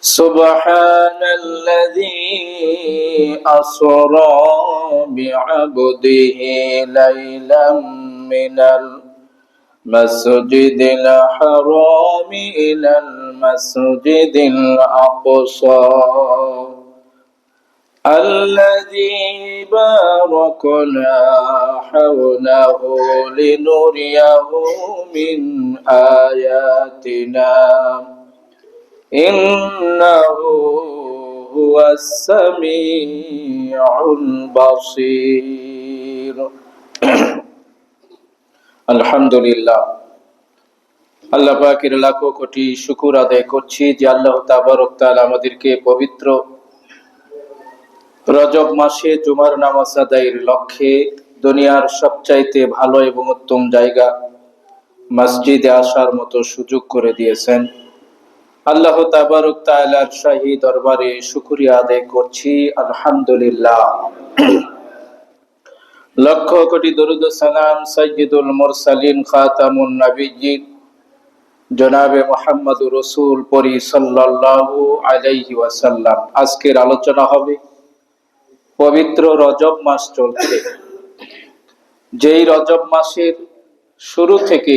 سبحان الذي أسرى بعبده ليلا من المسجد الحرام إلى المسجد الأقصى الذي باركنا حوله لنريه من آياتنا إنه هو السميع البصير আলহামদুলিল্লাহ। আল্লাহ পাকের লাখো কোটি শুকর আদায় করছি যে আল্লাহ তাবারক তাআলা আমাদেরকে পবিত্র রজব মাসে জুমার নামাজ আদায়ের লক্ষ্যে দুনিয়ার সবচাইতে ভালো এবং উত্তম জায়গা মসজিদে আসার মতো সুযোগ করে দিয়েছেন। আল্লাহ তাবারক তাআলার শাহী দরবারে শুকরিয়া আদায় করছি, আলহামদুলিল্লাহ। লক্ষ কোটি দরুদ ও সালাম সাইয়্যিদুল মুরসালিন খাতামুন নবিয়্যিন জনাবে মুহাম্মদুর রাসূল পরি সাল্লাল্লাহু আলাইহি ওয়াসাল্লাম। আজকের আলোচনা হবে পবিত্র রজব মাস চলছে, যেই রজব মাসের শুরু থেকে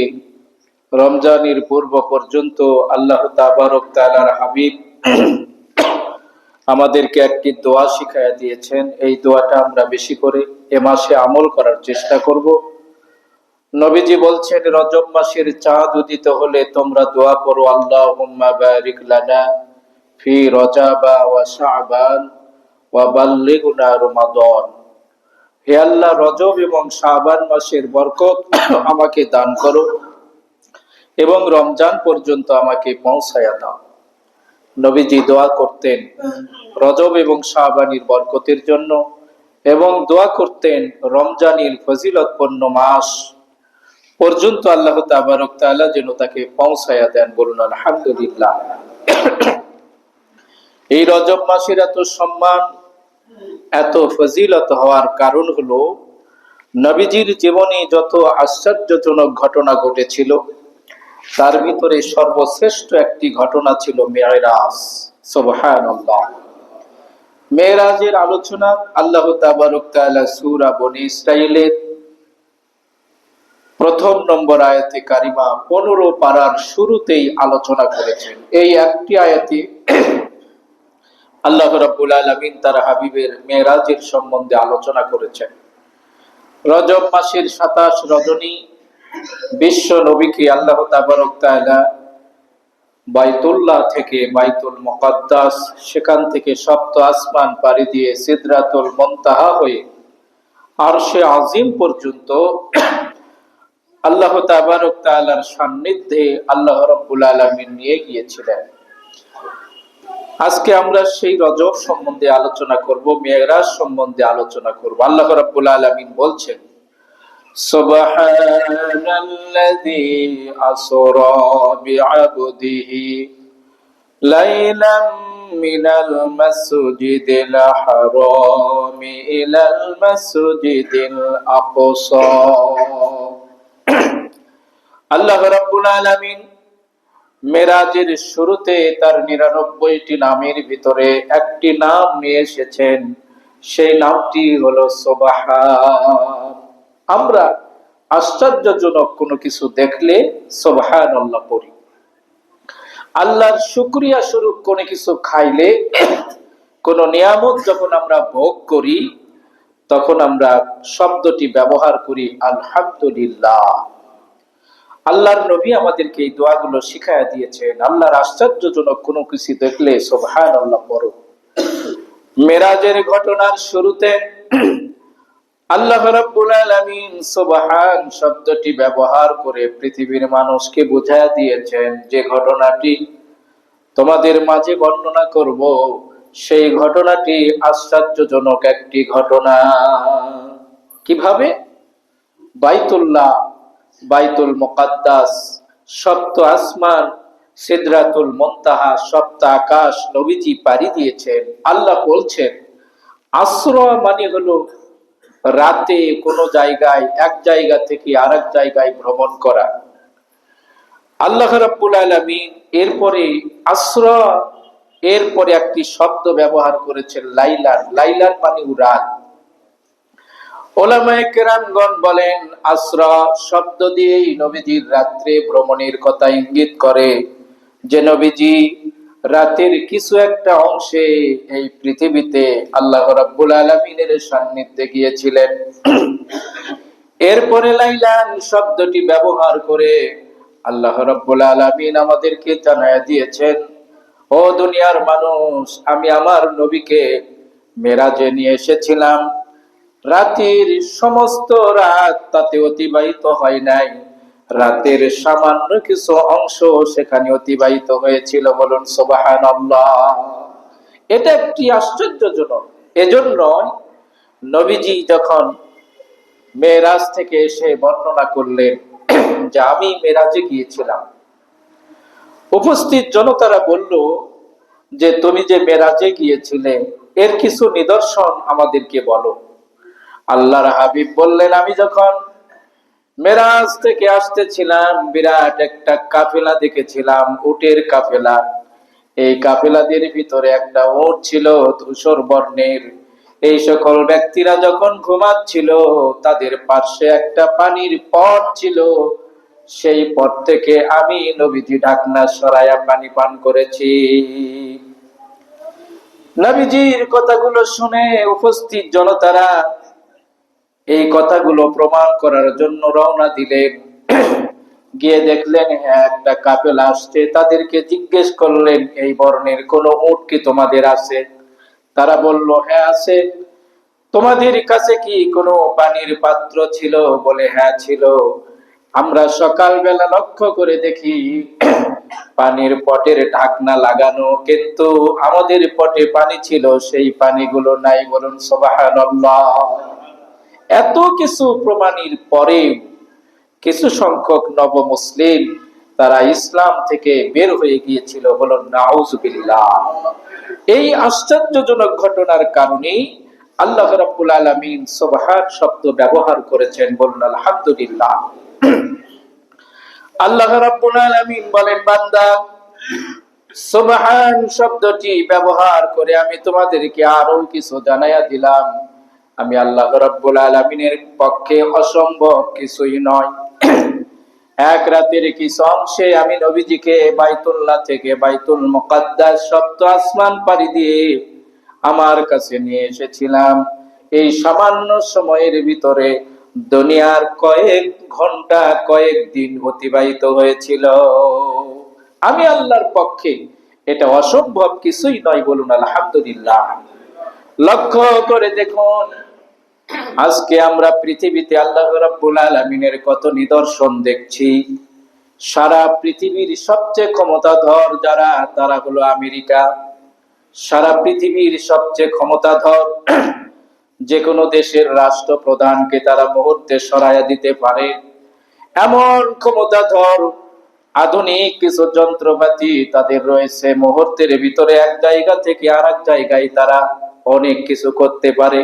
রমজানের পূর্ব পর্যন্ত আল্লাহ তাবারক তাআলার হাবিব আমাদেরকে একটি দোয়া শিখায়া দিয়েছেন। এই দোয়াটা আমরা বেশি করে এ মাসে আমল করার চেষ্টা করব। নবীজি বলছেন, রজব মাসের চাঁদ উদিত হলে তোমরা দোয়া করো, আল্লাহুম্মা বারিক লানা ফি রজাবা ওয়া শাবান ওয়া বাল্লিগনা রমাদান। হে আল্লাহ, রজব এবং শাবান মাসের বরকত আমাকে দান করো এবং রমজান পর্যন্ত আমাকে পৌঁছায়া দাও। নবীজি দোয়া করতেন রজব এবং শাবানের বরকতের জন্য এবং দোয়া করতেন রমজানের ফজিলতপূর্ণ মাস পর্যন্ত আল্লাহ তাবারক তাআলা যেন তাকে পৌঁছায়া দেন। বলুন আলহামদুলিল্লাহ। এই রজব মাসের এত সম্মান, এত ফজিলত হওয়ার কারণ হলো নবীজির জীবনে যত আশ্চর্যজনক ঘটনা ঘটেছিল তার ভিতরে সর্বশ্রেষ্ঠ একটি ঘটনা ছিল মেরাজ। সুবহানাল্লাহ। মেরাজের আলোচনা আল্লাহ তাবারক তাআলা সূরা বনী ইসরাঈলের প্রথম নম্বর আয়াতে কারিমা 15 পারার শুরুতেই আলোচনা করেছেন। এই একটি আয়াতে আল্লাহ রাব্বুল আলামিন তার হাবিবের মেরাজের সম্বন্ধে আলোচনা করেছেন। রজব মাসের 27 রজনী বিশ্ব নবীকে আল্লাহ তাবারক তাআলা বাইতুল্লাহ থেকে বাইতুল মুকাদ্দাস, সেখান থেকে সপ্ত আসমান পাড়ি দিয়ে সিদরাতুল মুনতাহা হয়ে আরশে আজিম পর্যন্ত আল্লাহ তাবারক তাআলার সান্নিধ্যে আল্লাহ রাব্বুল আলামিন নিয়ে গিয়েছিলেন। আজকে আমরা সেই রজব সম্বন্ধে আলোচনা করব, মেরাজ সম্বন্ধে আলোচনা করব। আল্লাহ রাব্বুল আলামিন বলছেন, সুবহানাল্লাযী আসরা বিআবদিহি লাইলাম মিনাল মাসজিদিল হারামি ইলাল মাসজিদিল আকসা। আল্লাহ রাব্বুল আলামিন মেরাজের শুরুতে তার 99টি নামের ভিতরে একটি নাম নিয়ে এসেছেন, সেই নামটি হলো সুবহান। আমরা আশ্চর্যজনক কোনো কিছু দেখলে সুবহানাল্লাহ পড়ি। আল্লাহর শুকরিয়া স্বরূপ কোনো কিছু খাইলে, কোন নিয়ামত যখন আমরা ভোগ করি, তখন আমরা শব্দটি ব্যবহার করি আলহামদুলিল্লাহ। আল্লাহর নবী আমাদেরকে এই দোয়াগুলো শিখায়া দিয়েছেন। আল্লাহর আশ্চর্যজনক কোনো কিছু দেখলে সুবহানাল্লাহ পড়ো। মেরাজের ঘটনার শুরুতে আল্লাহ রাব্বুল আলামিন সুবহান শব্দটি ব্যবহার করে পৃথিবীর মানুষকে বুঝায়া দিয়েছেন যে ঘটনাটি তোমাদের মাঝে বর্ণনা করব, সেই ঘটনাটি আশ্চর্যজনক একটি ঘটনা। কিভাবে? বাইতুল্লাহ, বাইতুল মুকাদ্দাস, সপ্ত আসমান, সিদরাতুল মুনতাহা, সপ্ত আকাশ নবীজি পাড়ি দিয়েছেন। আল্লাহ বলছেন আসরা মানে হলো রাতে কোন জায়গায়, এক জায়গা থেকে আরেক জায়গায় ভ্রমণ করা। আল্লাহ রাব্বুল আলামিন এরপরে আসরা এরপরে একটি শব্দ ব্যবহার করেছেন লাইলান, লাইলান মানে রাত। ওলামায়ে কেরামগণ বলেন আসরা শব্দ দিয়েই নবীজির রাত্রে ভ্রমণের কথা ইঙ্গিত করে, যে নবীজি রাতের কিছু একটা অংশে এই পৃথিবীতে আল্লাহ রাব্বুল আলামিনের সান্নিধ্যে গিয়েছিলেন। এরপরে লাইলান শব্দটি ব্যবহার করে আল্লাহ রাব্বুল আলামিন আমাদেরকে জানায়া দিয়েছেন, ও দুনিয়ার মানুষ, আমি আমার নবীকে মেরাজে নিয়ে এসেছিলাম। রাতের সমস্ত রাত তাতে অতিবাহিত হয় নাই, রাতের সামান্য কিছু অংশ সেখানে অতিবাহিত হয়েছিল। বলুন সুবহানাল্লাহ। এটা একটি আশ্চর্যজনক। এজন্য নবীজি যখন মেরাজ থেকে এসে বর্ণনা করলেন যে আমি মেরাজে গিয়েছিলাম, উপস্থিত জনতারা বলল যে তুমি যে মেরাজে গিয়েছিলে এর কিছু নিদর্শন আমাদেরকে বলো। আল্লাহর হাবিব বললেন, আমি যখন মেরাজ থেকে আসতেছিলাম বিরাট একটা কাফেলা দেখেছিলাম, উটের কাফেলা। এই কাফেলাদের ভিতরে একটা উট ছিল ধূসর বর্ণের। এই সকল ব্যক্তিরা যখন ঘুমাচ্ছিল তাদের পাশে একটা পানির পট ছিল, সেই পট থেকে আমি নবীজি ঢাকনা সরাইয়া পানি পান করেছি। নবীজির কথাগুলো শুনে উপস্থিত জনতারা এই কথাগুলো প্রমাণ করার জন্য রওনা দিলেন। গিয়ে দেখলেন হ্যাঁ একটা কাফেলা আসছে। তাদেরকে জিজ্ঞেস করলেন, এই বর্ণের কোন উট কি তোমাদের আছে? তারা বলল, হ্যাঁ আছে। তোমাদের কাছে কি কোনো পানির পাত্র ছিল? বলে হ্যাঁ ছিল। আমরা সকালবেলা লক্ষ্য করে দেখি পানির পটের ঢাকনা লাগানো, কিন্তু আমাদের পটে পানি ছিল, সেই পানিগুলো নাই। বলুন সুবহানাল্লাহ। এত কিছু প্রমাণের পরে কিছু সংখ্যক নব মুসলিম তারা ইসলাম থেকে বের হয়ে গিয়েছিল। বলুন নাউজুবিল্লাহ। এই আশ্চর্যজনক ঘটনার কারণে আল্লাহ রাব্বুল আলামিন সুবহান শব্দ ব্যবহার করেছেন। বলুন আলহামদুলিল্লাহ। আল্লাহ রাব্বুল আলামিন বলেন, বান্দা সুবহান শব্দটি ব্যবহার করে আমি তোমাদেরকে আরো কিছু জানাইয়া দিলাম। আমি আল্লাহ রাব্বুল আলামিনের পক্ষে অসম্ভব কিছুই নয়। এক রাতের কিছু অংশে আমি নবীজিকে বাইতুল্লাহ থেকে বাইতুল মুকাদ্দাস সপ্ত আসমান পাড়ি দিয়ে আমার কাছে নিয়ে এসেছিলাম। এই সামান্য সময়ের ভিতরে দুনিয়ার কয়েক ঘন্টা কয়েক দিন অতিবাহিত হয়েছিল। আমি আল্লাহর পক্ষে এটা অসম্ভব কিছুই নয়। বলুন আলহামদুলিল্লাহ। লক্ষ্য করে দেখুন, আজকে আমরা পৃথিবীতে আল্লাহ রাব্বুল আলামিনের কত নিদর্শন দেখছি। সারা পৃথিবীর সবচেয়ে ক্ষমতাধর যারা, তারা হলো আমেরিকা। সারা পৃথিবীর সবচেয়ে ক্ষমতাধর যে কোনো দেশের রাষ্ট্রপ্রধানকে তারা মুহূর্তে সরাইয়া দিতে পারে, এমন ক্ষমতাধর আধুনিক কিছু যন্ত্রপাতি তাদের রয়েছে। মুহূর্তের ভিতরে এক জায়গা থেকে আরেক জায়গায় তারা অনেক কিছু করতে পারে।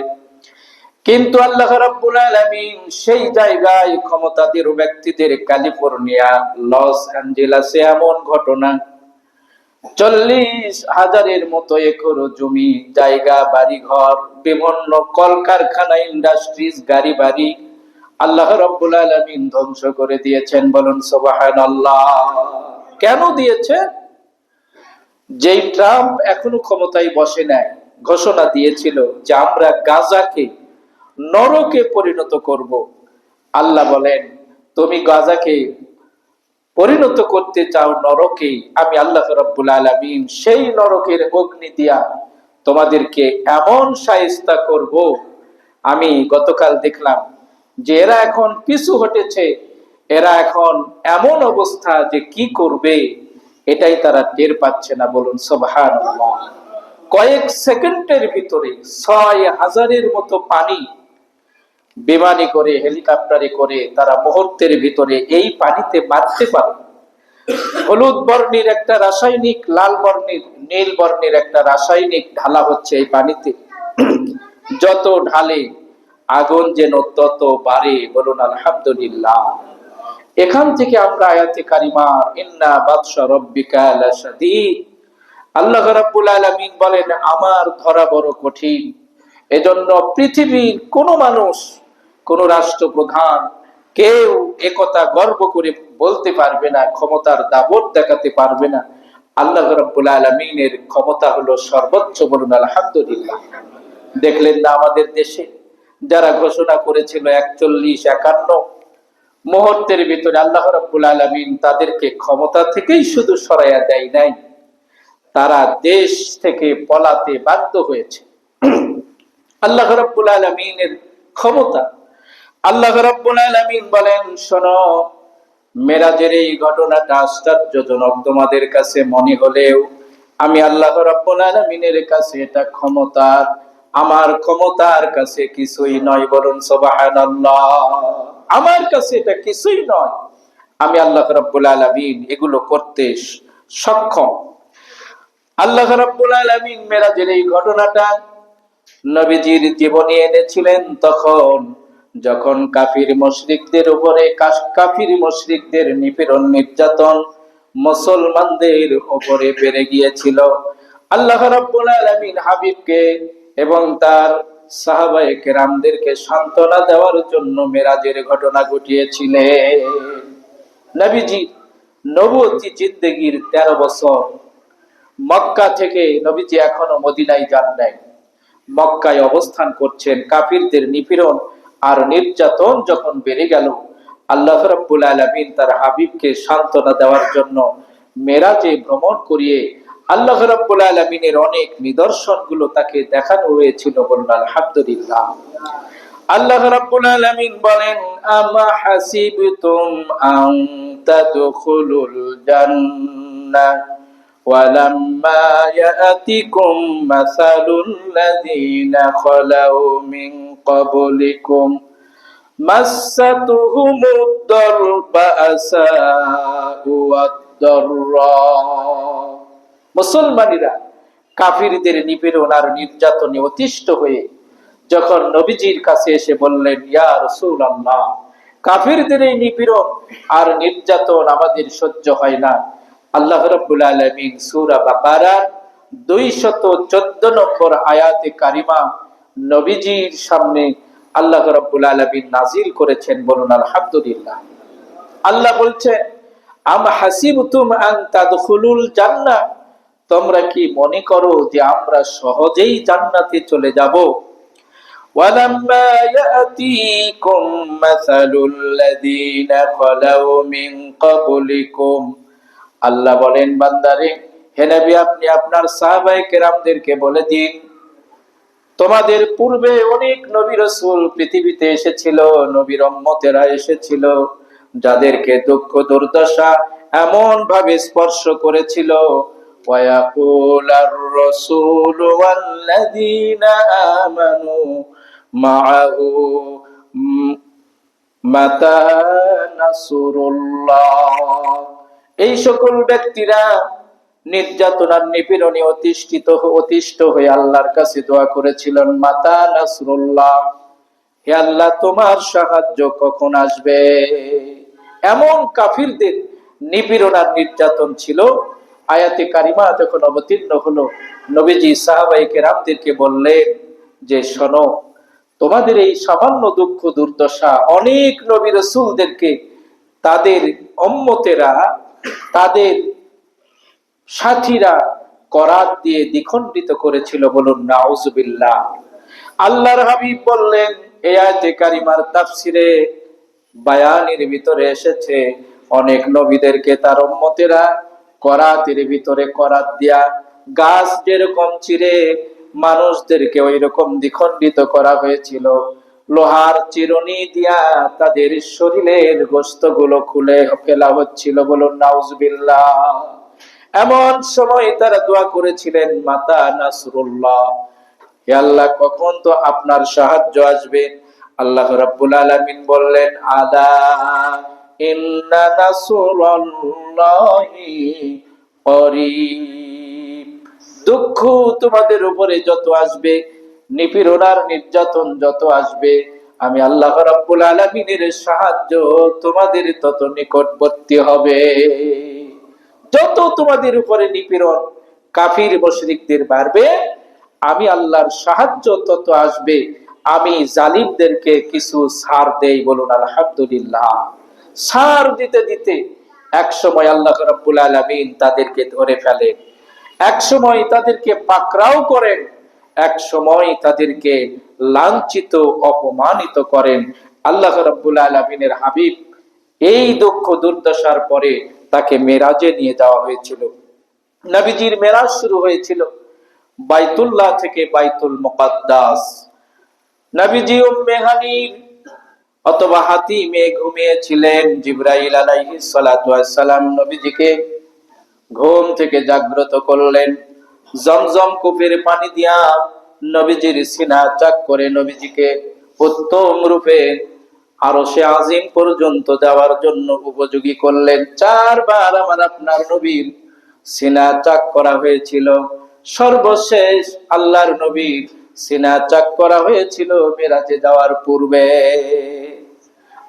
কিন্তু আল্লাহ রাব্বুল আলামিন সেই জায়গায় ক্ষমতাধর ব্যক্তিদের, ক্যালিফোর্নিয়া, লস অ্যাঞ্জেলেসে এমন ঘটনা, 40,000-এর মতো একর জমি, জায়গা, বাড়ি ঘর, বিভিন্ন কলকারখানা, ইন্ডাস্ট্রিজ, গাড়ি বাড়ি আল্লাহ রাব্বুল আলামিন ধ্বংস করে দিয়েছেন। বলুন সুবহানাল্লাহ। কেন দিয়েছে? যেই ট্রাম্প এখনো ক্ষমতায় বসে নাই, ঘোষণা দিয়েছিল যে আমরা গাজাকে নরকে পরিণত করব। আল্লাহ বলেন, তুমি গাজাকে পরিণত করতে চাও নরকে, আমি আল্লাহ রাব্বুল আলামিন সেই নরকের অগ্নি দিয়া তোমাদেরকে এমন শায়েস্তা করব। আমি গতকাল দেখলাম যে এরা এখন পিছু হটেছে, এরা এখন এমন অবস্থা যে কি করবে এটাই তারা টের পাচ্ছে না। বলুন সুবহানাল্লাহ। কয়েক সেকেন্ডের ভিতরে 6,000-এর মতো পানি বিমানে করে, হেলিকপ্টারে করে তারা মুহূর্তের ভিতরে এই পানিতে মারতে পারে। হলুদ বর্ণের একটা রাসায়নিক, লাল বর্ণের, নীল বর্ণের একটা রাসায়নিক ঢালা হচ্ছে এই পানিতে। যত ঢালে আগুন যেন তত বাড়ে। বলুন আলহামদুলিল্লাহ। এখান থেকে আমরা আয়াতে কারিমা ইন্না বাতশা রাব্বিকা লাশাদীদ, আল্লাহ রাব্বুল আলামিন বলেন আমার ধরা বড় কঠিন, এজন্য পৃথিবীর কোন মানুষ, কোন রাষ্ট্রপ্রধান কেউ একথা গর্ব করে বলতে পারবে না, ক্ষমতার দাপট দেখাতে পারবে না আল্লাহ রাব্বুল আলামিনের ক্ষমতা হলো সর্বোচ্চ। বলুন আলহামদুলিল্লাহ। দেখলেন না আমাদের দেশে যারা ঘোষণা করেছিল 41-51, মুহূর্তের ভিতরে আল্লাহ রাব্বুল আলামিন তাদেরকে ক্ষমতা থেকেই শুধু সরাইয়া দেয় নাই, তারা দেশ থেকে পলাতে বাধ্য হয়েছে। আল্লাহ রাব্বুল আলামিনের ক্ষমতা। আল্লাহ রাব্বুল আলামিন বলেন, শোনো, মেরাজের এই ঘটনাটা আশ্চর্যজনক তোমাদের কাছে মনে হলেও আমি আল্লাহ রাব্বুল আলামিনের কাছে এটা ক্ষমতার, আমার ক্ষমতার কাছে কিছুই নয়। বলুন সুবহানাল্লাহ। আমার কাছে এটা কিছুই নয়, আমি আল্লাহ রাব্বুল আলামিন এগুলো করতে সক্ষম। আল্লাহ রাব্বুল আলামিন মেরাজের এই ঘটনাটা নবীজির জীবনে এনেছিলেন তখন, যখন কাফির মুশরিকদের উপরে, কাফির মুশরিকদের নিপীড়ন নির্যাতন মুসলমানদের উপরে বেড়ে গিয়েছিল। আল্লাহ রাব্বুল আলামিন হাবিবকে এবং তার সাহাবায়ে কেরামদেরকে সান্ত্বনা দেওয়ার জন্য মেরাজের ঘটনা ঘটিয়েছিলেন। নবীজি নবুয়তি জিন্দেগীর 13 বছর, মক্কা থেকে নবীজি এখনো মদিনায় যান নাই, মক্কায় অবস্থান করছেন। কাফিরদের নিপীড়ন আর নির্যাতন যখন বেড়ে গেল, আল্লাহ রাব্বুল আলামিন তার হাবিবকে সান্ত্বনা দেওয়ার জন্য মেরাজে ভ্রমণ করিয়ে আল্লাহ রাব্বুল আলামিনের অনেক নিদর্শনগুলো তাকে দেখানো হয়েছিল। বলুন আলহামদুলিল্লাহ। আল্লাহ রাব্বুল আলামিন বলেন, আমা হাসিবতুম আন তাদখুলুল জান্নাহ ওয়ালাম্মা ইয়াতিকুম মাসালুল লাযীনা খালাউ মিন ক্বাবলিকুম মাসাতুহুমুদ দারবাসাউ ওয়াদ-দাররা। মুসলমানেরা কাফিরদের নিপীড়ন আর নির্যাতনে অতিষ্ঠ হয়ে যখন নবীজির কাছে এসে বললেন, ইয়া রাসূলুল্লাহ, কাফিরদের এই নিপীড়ন আর নির্যাতন আমাদের সহ্য হয় না, আল্লাহ রাব্বুল আলামিন সূরা বাকারা 214 নম্বর আয়াতে কারিমা নবীজির সামনে আল্লাহ রাব্বুল আলামিন নাজিল করেছেন। বলুন আলহামদুলিল্লাহ। আল্লাহ বলছেন, আম হাসিবতুম আন তাদখুলুল জান্নাহ, তোমরা কি মনে করো যে আমরা সহজেই জান্নাতে চলে যাব? ওয়ালাম্মা ইয়াতিকুম মাসালুল লাযীনা খালাউ মিন ক্বাবলিকুম, আল্লাহ বলেন, বান্দারে, হে নবী, আপনি আপনার সাহাবায়ে কেরামদেরকে বলে দিন, তোমাদের পূর্বে অনেক নবী রাসূল পৃথিবীতে এসেছিল, নবীর উম্মতেরা এসেছিল, যাদেরকে দুঃখ দুর্দশা এমন ভাবে স্পর্শ করেছিল। ওয়ায়াকুলার রাসূলু ওয়াল্লাযীনা আমানু মাআহু মাতা নাসরুল্লাহ, এই সকল ব্যক্তিরা নির্যাতন আর নিপীড়নে অতিষ্ঠ হয়ে আল্লাহর কাছে দোয়া করেছিলেন, মাতা নাসরুল্লাহ, হে আল্লাহ, তোমার সাহায্য কখন আসবে? এমন কাফিরদের নিপীড়ন আর নির্যাতন ছিল। আয়াতে কারিমা যখন অবতীর্ণ হলো, নবীজি সাহাবায়ে কেরামদেরকে বললেন যে, শোনো, তোমাদের এই সামান্য দুঃখ দুর্দশা অনেক নবী রাসূলদেরকে তাদের উম্মতেরা, তাদের সাথীরা করাত দিয়ে দ্বিখণ্ডিত করেছিল। বলুন নাউজুবিল্লাহ। আল্লাহর হাবিব বললেন, এই আয়াতে কারিমার তাফসিরে বায়ানের ভিতরে এসেছে, অনেক নবীদেরকে তার উম্মতেরা করাতের ভিতরে করাত দিয়া, গাছ যেরকম চিরে মানুষদেরকে ওই রকম দ্বিখণ্ডিত করা হয়েছিল, লোহার চিরুনি দিয়া তাদের শরীরের গোশতগুলো খুলে ফেলা হচ্ছিল। বলুন নাউজুবিল্লাহ। এমন সময় তারা দোয়া করেছিলেন, মাতা নাসরুল্লাহ, হে আল্লাহ, কখন তো আপনার সাহায্য আসবে? আল্লাহ রাব্বুল আলামিন বললেন, আলা ইন্না নাসরুল্লাহি করিব, দুঃখ তোমাদের উপরে যত আসবে, নিপীড়ন আর নির্যাতন যত আসবে, আমি আল্লাহ রাব্বুল আলামিনের সাহায্য তোমাদের তত নিকটবর্তী হবে। যত তোমাদের উপরে নিপীড়ন কাফির মুশরিকদের বাড়বে, আমি আল্লাহর সাহায্য তত আসবে, আমি জালিমদেরকে কিছু ছাড় দেই। বলুন আলহামদুলিল্লাহ। ছাড় দিতে দিতে এক সময় আল্লাহ রাব্বুল আলামিন তাদেরকে ধরে ফেলেন, এক সময় তাদেরকে পাকড়াও করেন, এক সময় তাদেরকে লাঞ্ছিত অপমানিত করেন। আল্লাহ রাব্বুল আলামিনের হাবিব এই দুঃখ দুর্দশার পরে তাকে মেরাজে নিয়ে যাওয়া হয়েছিল। নবীজির মেরাজ শুরু হয়েছিল বাইতুল্লাহ থেকে বাইতুল মুকাদ্দাস। নবীজি উম্মে হানির অথবা হাতিমে ঘুমিয়েছিলেন। জিবরাইল আলাইহিস সালাতু ওয়াস সালাম নবীজিকে ঘুম থেকে জাগ্রত করলেন। জমজম কূপের পানি দিয়া নবীজির সিনা চাক করে নবীজিকে উত্তম রূপে আরশে আজিম পর্যন্ত যাওয়ার জন্য উপযোগী করলেন। 4 বার আমার আপনার নবীর সিনা চাক করা হয়েছিল। সর্বশেষ আল্লাহর নবীর সিনা চাক করা হয়েছিল মেরাজে যাওয়ার পূর্বে।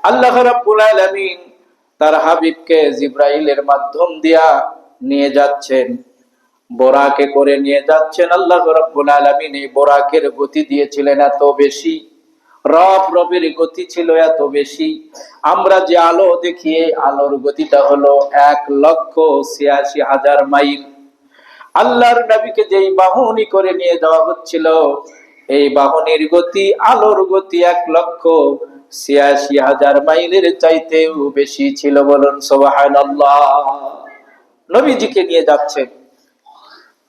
আল্লাহ রাব্বুল আলামিন তার হাবিবকে জিবরাইলের মাধ্যম দিয়া নিয়ে যাচ্ছেন, বোরাকে করে নিয়ে যাচ্ছেন। আল্লাহ রাব্বুল আলামিন এই বোরাকের গতি দিয়েছিলেন এত বেশি, রবের গতি ছিল এত বেশি। আমরা যে আলো দেখি এই আলোর গতিটা হলো 1,86,000 মাইল। আল্লাহর নবীকে যেই বাহনী করে নিয়ে যাওয়া হচ্ছিল, এই বাহনীর গতি, আলোর গতি 1,86,000 মাইলের চাইতেও বেশি ছিল। বলুন সুবহানাল্লাহ। নবীজিকে নিয়ে যাচ্ছেন।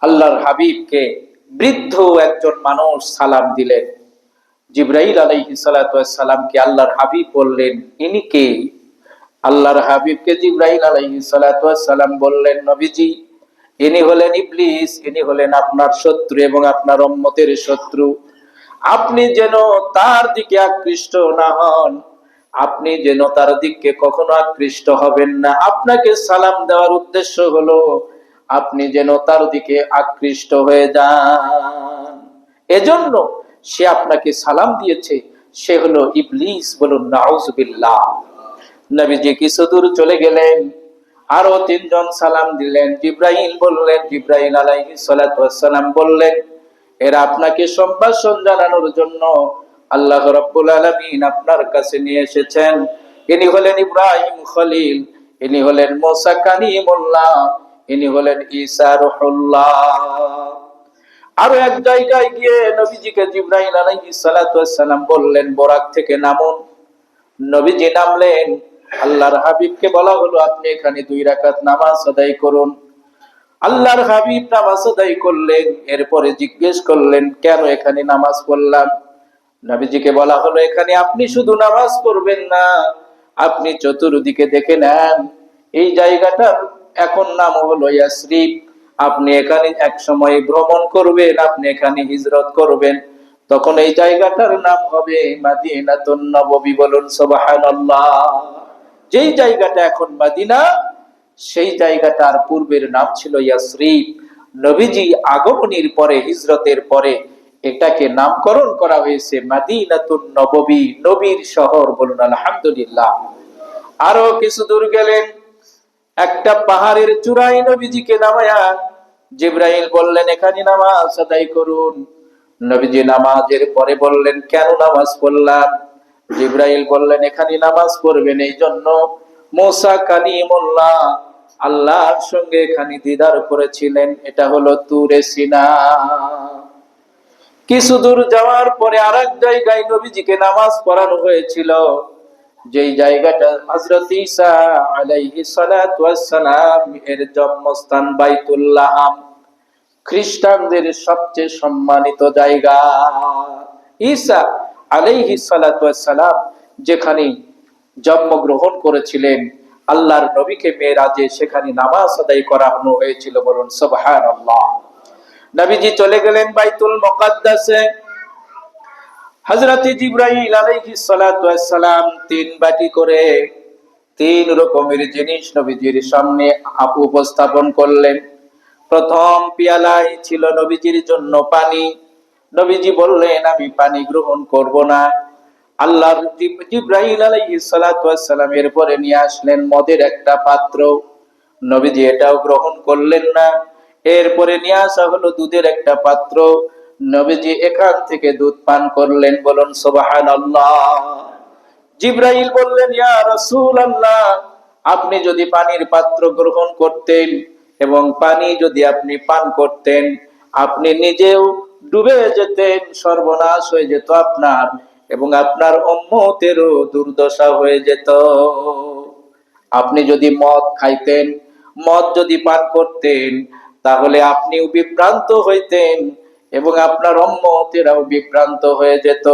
আল্লাহর হাবিবকে বৃদ্ধ একজন মানুষ সালাম দিলেন। জিবরাইল আলাইহিস সালাতু ওয়াস সালামকে আল্লাহর হাবিব বললেন, ইনি কে? আল্লাহর হাবিবকে জিবরাইল আলাইহিস সালাতু ওয়াস সালাম বললেন, নবীজি, ইনি হলেন ইবলিস, ইনি হলেন আপনার শত্রু এবং আপনার উম্মতের শত্রু। আপনি যেন তার দিকে আকৃষ্ট না হন, আপনি যেন তার দিকে কখনো আকৃষ্ট হবেন না। আপনাকে সালাম দেওয়ার উদ্দেশ্য হলো আপনি যেন তার দিকে আকৃষ্ট হয়ে যান। এজন্য সে আপনাকে সালাম দিয়েছে, সে হলো ইবলিস। বলুন নাউজুবিল্লাহ। নবীজি কিছু দূর চলে গেলেন, আরো 3 জন সালাম দিলেন। জিবরাইল আলাইহিস সালাতু ওয়াস সালাম বললেন, এরা আপনাকে সম্ভাষণ জানানোর জন্য আল্লাহ রাব্বুল আলামিন আপনার কাছে নিয়ে এসেছেন। ইনি হলেন ইব্রাহিম খলিল, ইনি হলেন মুসা কালিমুল্লাহ, ইনি হলেন ঈসা রূহুল্লাহ। আরো এক জায়গায় গিয়ে নবীজিকে জিবরাইল আলাইহিস সালাতু ওয়াস সালাম বললেন, বোরাক থেকে নামুন। নবীজি নামলেন। আল্লাহর হাবিবকে বলা হলো, আপনি এখানে 2 রাকাত নামাজ আদায় করুন। আল্লাহর হাবিব নামাজ আদায় করলেন। এরপরে জিজ্ঞেস করলেন, কেন এখানে নামাজ পড়লাম? নবীজিকে বলা হলো, এখানে আপনি শুধু নামাজ পড়বেন না, আপনি চতুর্দিকে দেখে নেন। এই জায়গাটার এখন নাম হলো ইয়াসরিব। আপনি এখানে এক সময় ভ্রমণ করবেন, আপনি এখানে হিজরত করবেন, তখন এই জায়গাটার নাম হবে মাদিনাতুন নববী। বলুন সুবহানাল্লাহ। যেই জায়গাটা এখন মদিনা, সেই জায়গাটার পূর্বের নাম ছিল ইয়াসরিব। নবীজি আগমনের পরে, হিজরতের পরে এটাকে নামকরণ করা হয়েছে মাদিনাতুন নববী, নবীর শহর। বলুন আলহামদুলিল্লাহ। আরো কিছু দূর গেলেন, একটা পাহাড়ের চূড়ায় নবীজিকে নামায়া জিবরাইল বললেন, এখানে নামাজ আদায় করুন। নবীজি নামাজের পরে বললেন, কেন নামাজ পড়লাম? জিবরাইল বললেন, এখানে নামাজ পড়বেন এই জন্য মুসা কালিমুল্লাহ আল্লাহর সঙ্গে এখানে দিদার করেছিলেন। এটা হলো তুরে সিনা। কিছু দূর যাওয়ার পরে আরেক জায়গায় নবীজিকে নামাজ পড়ানো হয়েছিল, যেই জায়গাটা হযরত ঈসা আলাইহিস সালাতু ওয়াস সালাম এর জন্মস্থান বাইতুল্লাহ, খ্রিস্টানদের সবচেয়ে সম্মানিত জায়গা। ঈসা আলাইহিস সালাতু ওয়াস সালাম যেখানে জন্মগ্রহণ করেছিলেন, আল্লাহর নবীকে মেরাজে সেখানে নামাজ আদায় করানো হয়েছিল। বলুন সুবহানাল্লাহ। নবীজি চলে গেলেন বাইতুল মুকাদ্দাসে। হযরত জিবরাইল আলাইহিস সালাতু ওয়াস সালাম 3 বাটি করে 3 রকমের জিনিস নবীজির সামনে উপস্থাপন করলেন। প্রথম পেয়ালায় ছিল নবীজির জন্য পানি। নবীজি বললেন, আমি পানি গ্রহণ করব না। আল্লাহর জিবরাইল আলাইহিস সালাতু ওয়াস সালাম এরপরে নিয়ে আসলেন মদের একটা পাত্র। নবীজি এটাও গ্রহণ করলেন না। এরপরে নিয়ে আসা হলো দুধের একটা পাত্র। নবীজি এখান থেকে দুধ পান করলেন, বলুন সুবহানাল্লাহ। জিবরাইল বললেন, ইয়া রাসূলুল্লাহ, আপনি যদি পানির পাত্র গ্রহণ করতেন এবং পানি যদি আপনি পান করতেন, আপনি নিজেও ডুবে যেতেন, সর্বনাশ হয়ে যেত আপনার, এবং আপনার উম্মতেরও দুর্দশা হয়ে যেত। আপনি যদি মদ খাইতেন, মদ যদি পান করতেন, তাহলে আপনিও বিভ্রান্ত হইতেন এবং আপনার উম্মতেরাও বিভ্রান্ত হয়ে যেত।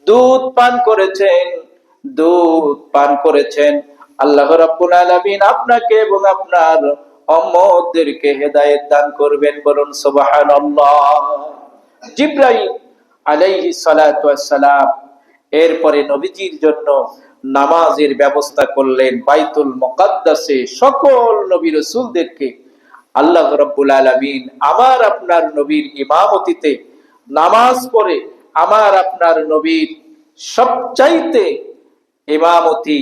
দুধ পান করেছেন, দুধ পান করেছেন, আল্লাহ রাব্বুল আলামিন আপনাকে এবং আপনার উম্মতদেরকে হেদায়েত দান করবেন, বলুন সুবহানাল্লাহ। জিবরাইল আলাইহিস সালাতু ওয়াস সালাম এরপরে নবীজির জন্য নামাজের ব্যবস্থা করলেন। বাইতুল মুকাদ্দাসে সকল নবী রাসূলদেরকে আল্লাহ রাব্বুল আলামিন আমার আপনার নবীর ইমামতিতে নামাজ পড়ে আমার আপনার নবীর সবচাইতে ইমামতি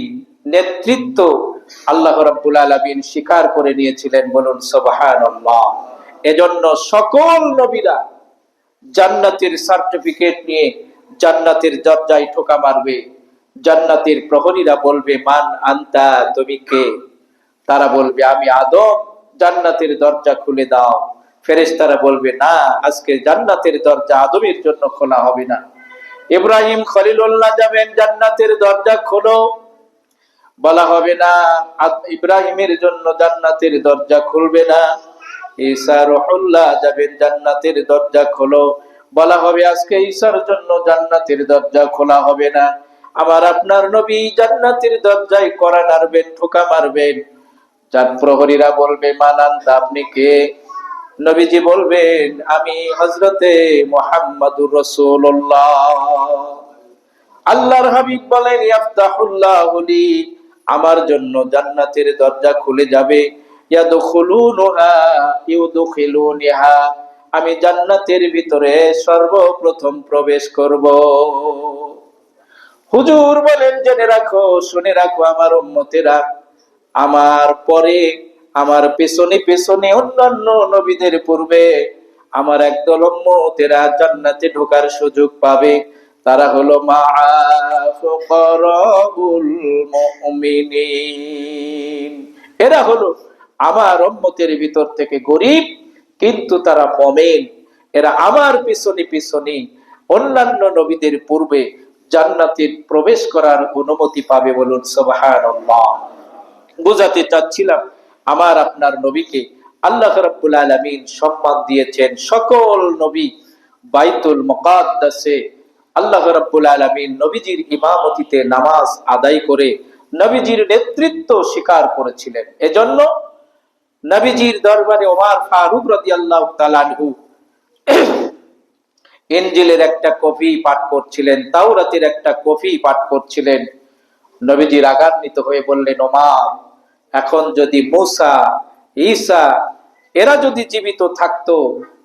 নেতৃত্ব আল্লাহ রাব্বুল আলামিন স্বীকার করে নিয়েছিলেন, বলুন সুবহানাল্লাহ। এজন্য সকল নবীরা জান্নাতের সার্টিফিকেট নিয়ে জান্নাতের দরজায় ঠোকা মারবে। জান্নাতের প্রহরীরা বলবে, মান আনতা, তুমি কে? তারা বলবে, আমি আদম, জান্নাতের দরজা খুলে দাও। ফেরেশতারা বলবে, না, আজকে জান্নাতের দরজা আদমের জন্য খোলা হবে না। ইব্রাহিম খলিলুল্লাহ যাবেন, জান্নাতের দরজা খোলো, বলা হবে না, ইব্রাহিমের জন্য জান্নাতের দরজা খুলবে না। ঈসা রুহুল্লাহ যাবেন, জান্নাতের দরজা খোলো, বলা হবে আজকে ঈসার জন্য জান্নাতের দরজা খোলা হবে না। আমার আপনার নবী জান্নাতের দরজায় কড়া নাড়বেন, ঠোকা মারবেন। যার প্রহরীরা বলবে, মান আনতা, আপনি কে? নবীজি বলবেন, আমি হযরতে মুহাম্মাদুর রাসূলুল্লাহ। আল্লাহর হাবিব বলেন, ইয়াফতাহুল্লাহু লি, আমার জন্য জান্নাতের দরজা খুলে যাবে। ইয়াদখুলুনহা ইউদখিলুনহা, আমি জান্নাতের ভিতরে সর্বপ্রথম প্রবেশ করব। হুজুর বলেন, জেনে রাখো, শুনে রাখো আমার উম্মতেরা, আমার পরে, আমার পেছনে পেছনে অন্যান্য নবীদের পূর্বে আমার একদল উম্মতেরা জান্নাতে ঢোকার সুযোগ পাবে। তারা হলো মা'ফুকারাউল মুমিনিন। এরা হলো আমার উম্মতের ভিতর থেকে গরীব, কিন্তু তারা মুমিন। এরা আমার পিছনে পিছনে অন্যান্য নবীদের পূর্বে জান্নাতে প্রবেশ করার অনুমতি পাবে, বলুন সুবহানাল্লাহ। বুঝাতে চাচ্ছিলাম, আমার আপনার নবীকে আল্লাহ রাব্বুল আলামিন সম্মান দিয়েছেন। সকল নবী বাইতুল মুকাদ্দাসে আল্লাহ রাব্বুল আলামিন নবীজির ইমামতিতে নামাজ আদায় করে নবীজির নেতৃত্ব স্বীকার করেছিলেন। এজন্য নবীজির দরবারে ওমর ফারুক রাদিয়াল্লাহু তাআলা আনহু ইনজিলের একটা কপি পাঠ করছিলেন, তাওরাতের একটা কপি পাঠ করছিলেন। নবীজি রাগান্বিত হয়ে বললেন, ওমর, এখন যদি মুসা, ঈসা এরা যদি জীবিত থাকতো,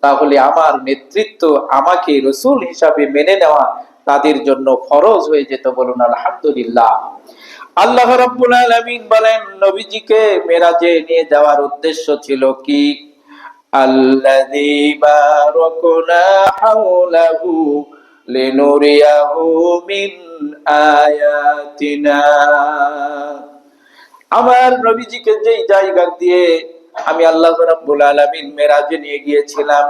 তাহলে আমার নেতৃত্ব, আমাকে রাসূল হিসাবে মেনে নেওয়া তাদের জন্য ফরজ হয়ে যেত, বলুন আলহামদুলিল্লাহ। আল্লাহ রাব্বুল আলামিন বলেন, নবীজিকে মেরাজে নিয়ে যাওয়ার উদ্দেশ্য ছিল কি? আল্লাযী বারাকনা হাওলাহু লিনুরিয়াহু মিন আয়াতিনা। আমার নবীজিকে যেই জায়গা দিয়ে আমি আল্লাহ রাব্বুল আলামিন মেরাজে নিয়ে গিয়েছিলাম,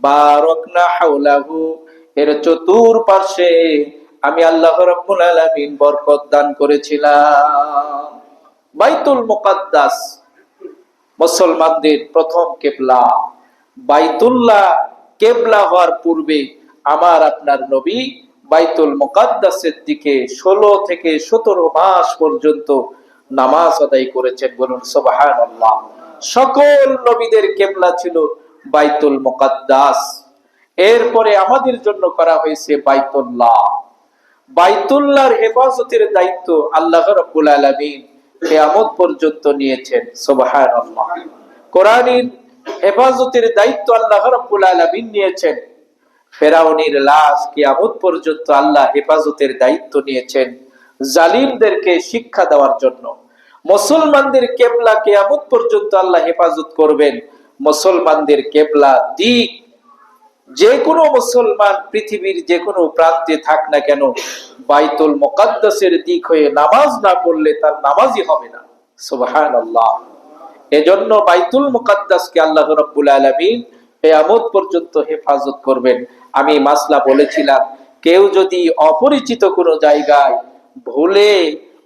বারাকনা হাওলাহু, এর চতুর্পার্শ্বে আমি আল্লাহ রাব্বুল আলামিন বরকত দান করেছিলাম। বাইতুল মুকাদ্দাস মুসলমানদের প্রথম কিবলা। বাইতুল্লাহ কিবলা হওয়ার পূর্বে আমার আপনার নবী বাইতুল মুকাদ্দাসের দিকে 16 থেকে 17 মাস পর্যন্ত নামাজ আদায় করেছেন, বলুন সুবহানাল্লাহ। সকল নবীদের কিবলা ছিল বাইতুল মুকাদ্দাস। এরপরে আমাদের জন্য করা হয়েছে বাইতুল্লাহ। বাইতুল্লাহর হেফাজতের দায়িত্ব আল্লাহ রাব্বুল আলামিন কিয়ামত পর্যন্ত নিয়েছেন, সুবহানাল্লাহ। কোরআনের হেফাজতের দায়িত্ব আল্লাহ রাব্বুল আলামিন নিয়েছেন। ফেরাউনের লাশ কিয়ামত পর্যন্ত আল্লাহ হেফাজতের দায়িত্ব নিয়েছেন, জালিমদেরকে শিক্ষা দেওয়ার জন্য। মুসলমানদের কিবলা কিয়ামত পর্যন্ত আল্লাহ হেফাজত করবেন, মুসলমানদের কেবলা দিক। যে কোনো মুসলমান পৃথিবীর যে কোনো প্রান্তে থাক না কেন, বাইতুল মুকাদ্দাসের দিক হয়ে নামাজ না পড়লে তার নামাজই হবে না। সুবহানাল্লাহ। এজন্য বাইতুল মুকাদ্দাসকে আল্লাহ রাব্বুল আলামিন কিয়ামত পর্যন্ত হেফাজত করবেন। আমি মাসলা বলেছিলাম, কেউ যদি অপরিচিত কোনো জায়গায় ভুলে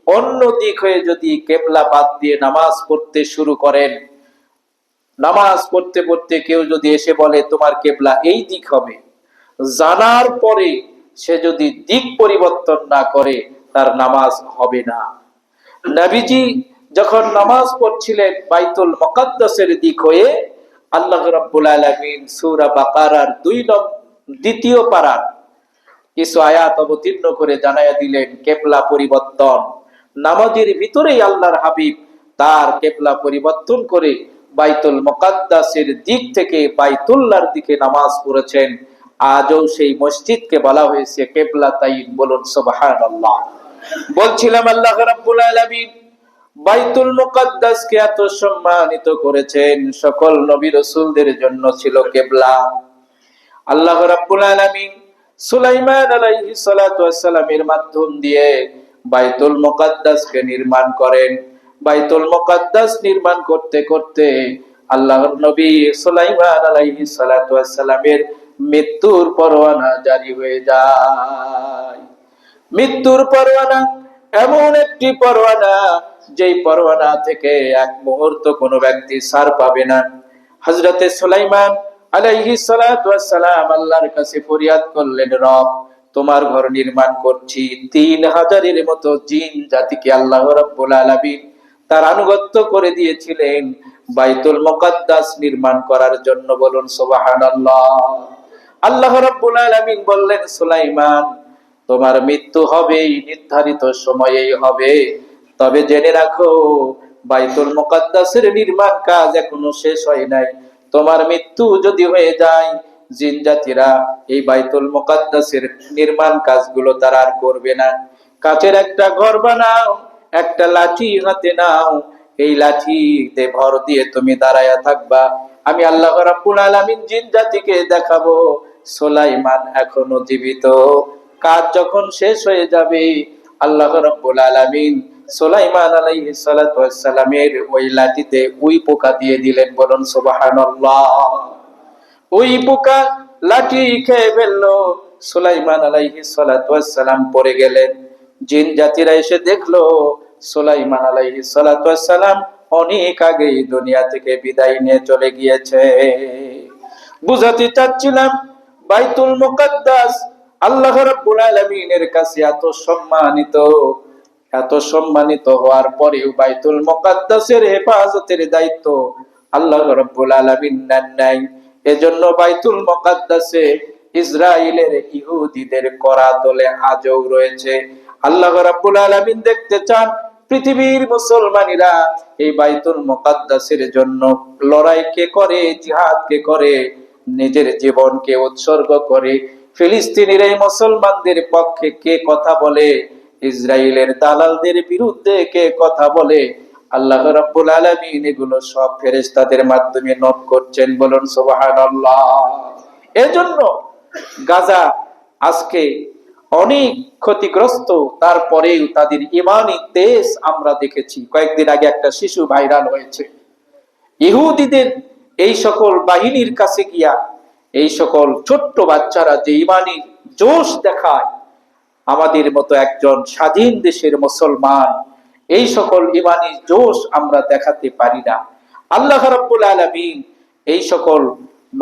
অন্য দিক হয়ে যদি কেবলা বাদ দিয়ে নামাজ পড়তে শুরু করেন, নামাজ পড়তে পড়তে কেউ যদি এসে বলে তোমার কেবলা এই দিক হবে, জানার পরে সে যদি দিক পরিবর্তন না করে তার নামাজ হবে না। নবীজি যখন নামাজ পড়ছিলেন বাইতুল মুকাদ্দাসের দিক হয়ে, আল্লাহ রাব্বুল আলামিন সূরা বাকারার 2 পারার কিছু আয়াত অবতীর্ণ করে জানায়া দিলেন কেবলা পরিবর্তন। নামাজের ভিতরেই আল্লাহর হাবিব তার কেবলা পরিবর্তন করে বাইতুল মুকাদ্দাসের দিক থেকে বাইতুল্লাহর দিকে নামাজ পড়েছেন। আজও সেই মসজিদকে বলা হয়েছে কিবলাতাইন। বলুন সুবহানাল্লাহ। বলছিলাম আল্লাহ রাব্বুল আলামিন বাইতুল মুকাদ্দাসকে এত সম্মানিত করেছেন, সকল নবী রাসূলদের জন্য ছিল কিবলা। আল্লাহ রাব্বুল আলামিন সুলাইমান আলাইহিস সালাতু ওয়াস সালামের মাধ্যম দিয়ে বাইতুল মুকাদ্দাসকে নির্মাণ করেন। বাইতুল মুকাদ্দাস নির্মাণ করতে করতে আল্লাহর নবী সুলাইমান আলাইহিস সালাতু ওয়াস সালামের মৃত্যুর পরোয়ানা জারি হয়ে যায়। মৃত্যুর পরোয়ানা এমন একটি পরোয়ানা, যেই পরোয়ানা থেকে এক মুহূর্ত কোনো ব্যক্তি ছাড় পাবে না। হযরতে সুলাইমান আলাইহিস সালাতু ওয়াস সালাম আল্লাহর কাছে ফরিয়াদ করলেন, রব তোমার ঘর নির্মাণ করছি, 3000-এর মতো জিন জাতিকে আল্লাহ রাব্বুল আলামিন তার আনুগত্য করে দিয়েছিলেন বাইতুল মুকাদ্দাস নির্মাণ করার জন্য। বলুন সুবহানাল্লাহ। আল্লাহ রাব্বুল আলামিন বললেন, সুলাইমান তোমার মৃত্যু হবেই, নির্ধারিত সময়েই হবে, তবে জেনে রাখো বাইতুল মুকাদ্দাসের নির্মাণ কাজ এখনো শেষ হয় নাই। তোমার মৃত্যু যদি হয়ে যায়, জিন জাতিরা এই বাইতুল মুকাদ্দাসের নির্মাণ কাজগুলো তারা আর করবে না। কাচের একটা ঘর বানাও, একটা লাঠি হাতে নাও, এই লাঠিতে ভর দিয়ে তুমি দাঁড়ায়া থাকবা। আমি আল্লাহ রাব্বুল আলামিন জিন জাতিকে দেখাবো সুলাইমান এখনো জীবিত। কাজ যখন শেষ হয়ে যাবে, আল্লাহ রাব্বুল আলামিন সুলাইমান আলাইহিস সালাতু ওয়াস সালামের ওই লাঠিতে উই পোকা দিয়ে দিলেন। বলুন সুবহানাল্লাহ। ওই পোকা লাঠি খেয়ে ফেললো, সুলাইমান আলাইহিস সালাতু ওয়াস সালাম পড়ে গেলেন। জিন জাতিরা এসে দেখলো সুলাইমান আলাইহিস সালাতু ওয়াস সালাম অনেক আগেই দুনিয়া থেকে বিদায় নিয়ে চলে গিয়েছে। বুঝাতে চাচ্ছিলাম বাইতুল মুকাদ্দাস আল্লাহ রাব্বুল আলামিনের কাছে এত সম্মানিত হওয়ার পরেও বাইতুল মুকাদ্দাসের হেফাজতের দায়িত্ব আল্লাহ রাব্বুল আলামিন নেন নাই। এজন্য বাইতুল মুকাদ্দাসে ইসরাইলের ইহুদিদের করাতলে আজও রয়েছে। আল্লাহ রাব্বুল আলামিন দেখতে চান পৃথিবীর মুসলমানেরা এই বাইতুল মুকাদ্দাসের জন্য লড়াই কে করে, জিহাদ কে করে, নিজের জীবনকে উৎসর্গ করে। ফিলিস্তিনের এই মুসলমানদের পক্ষে কে কথা বলে, ইসরায়েলের দালালদের বিরুদ্ধে কে কথা বলে, আল্লাহ রাব্বুল আলামিন এগুলো সব ফেরেশতাদের মাধ্যমে নোট করছেন। বলুন সুবহানাল্লাহ। এজন্য গাজা আজকে অনেক ক্ষতিগ্রস্ত, তারপরেও তাদের ঈমানি তেজ আমরা দেখেছি। কয়েকদিন আগে একটা শিশু ভাইরাল হয়েছে, ইহুদিদের এই সকল বাহিনীর কাছে গিয়া এই সকল ছোট্ট বাচ্চারা যে ঈমানি জোশ দেখায়, আমাদের মতো একজন স্বাধীন দেশের মুসলমান এই সকল ঈমানি জোশ আমরা দেখাতে পারি না। আল্লাহ রাব্বুল আলামিন এই সকল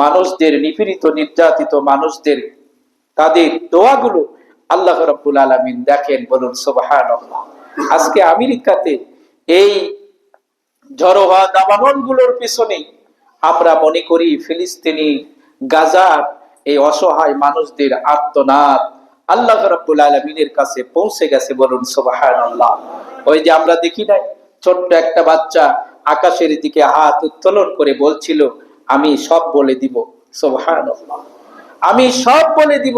মানুষদের, নিপীড়িত নির্যাতিত মানুষদের, তাদের দোয়াগুলো আল্লাহ রাব্বুল আলামিন দেখেন। বলুন সুবহানাল্লাহ। আজকে আমেরিকাতে এই ঝড়ো হওয়া দাবানলগুলোর পিছনে আমরা মনে করি ফিলিস্তিনি গাজার এই অসহায় মানুষদের আর্তনাদ আল্লাহ রাব্বুল আলামিনের কাছে পৌঁছে গেছে। বলুন সুবহানাল্লাহ। ওই যে আমরা দেখি নাই, ছোট্ট একটা বাচ্চা আকাশের দিকে হাত উত্তোলন করে বলছিল, আমি সব বলে দিব। সুবহানাল্লাহ। আমি সব বলে দিব।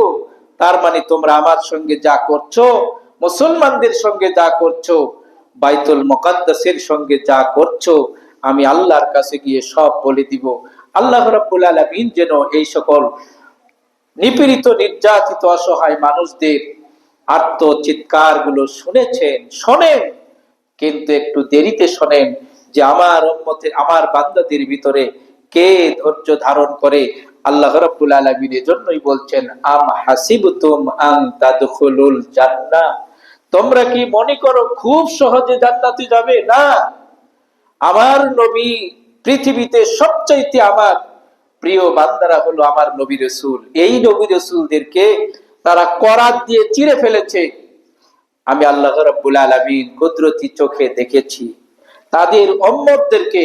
তার মানে তোমরা আমার সঙ্গে যা করছো, মুসলমানদের সঙ্গে যা করছো, বাইতুল মুকাদ্দাসের সঙ্গে যা করছো, আমি আল্লাহর কাছে গিয়ে সব বলে দিব। আল্লাহ রাব্বুল আলামিন যেন এই সকল নিপীড়িত নির্যাতিত অসহায় মানুষদের আর্তচিৎকার গুলো শুনেছেন, শোনেন, কিন্তু একটু দেরিতে শোনেন যে আমার উম্মতের, আমার বান্দাদের ভিতরে কে ধৈর্য ধারণ করে। আল্লাহ রাব্বুল আলামিন এজন্যই বলছেন, আম হাসিবতুম আন তাদখুলুল জান্নাহ, তোমরা কি মনে করো খুব সহজে জান্নাতে যাবে? না, আমার নবী, পৃথিবীতে সবচাইতে আমার প্রিয় বান্দারা হলো আমার নবী রাসূল। এই নবী রাসূলদেরকে তারা করাত দিয়ে চিরে ফেলেছে। আমি আল্লাহ রাব্বুল আলামিন কুদরতি চোখে দেখেছি তাদের উম্মতদেরকে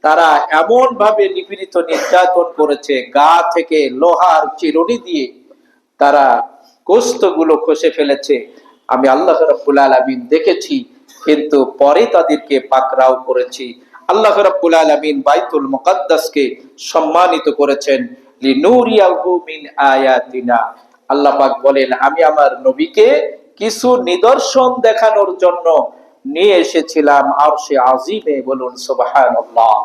তারা এমন ভাবে নিপীড়িত নির্যাতন করেছে, গা থেকে লোহার চিরুনি দিয়ে তারা গোশতগুলো খসে ফেলেছে। আমি আল্লাহ রাব্বুল আলামিন দেখেছি, কিন্তু পরে তাদেরকে পাকড়াও করেছি। আল্লাহ রাব্বুল আলামিন বাইতুল মুকাদ্দাসকে সম্মানিত করেছেন লিনুরিয়াহু মিন আয়াতিনা। আল্লাহ পাক বলেন, আমি আমার নবীকে কিছু নিদর্শন দেখানোর জন্য নিয়ে এসেছিলাম আরশে আজিমে। বলুন সুবহানাল্লাহ।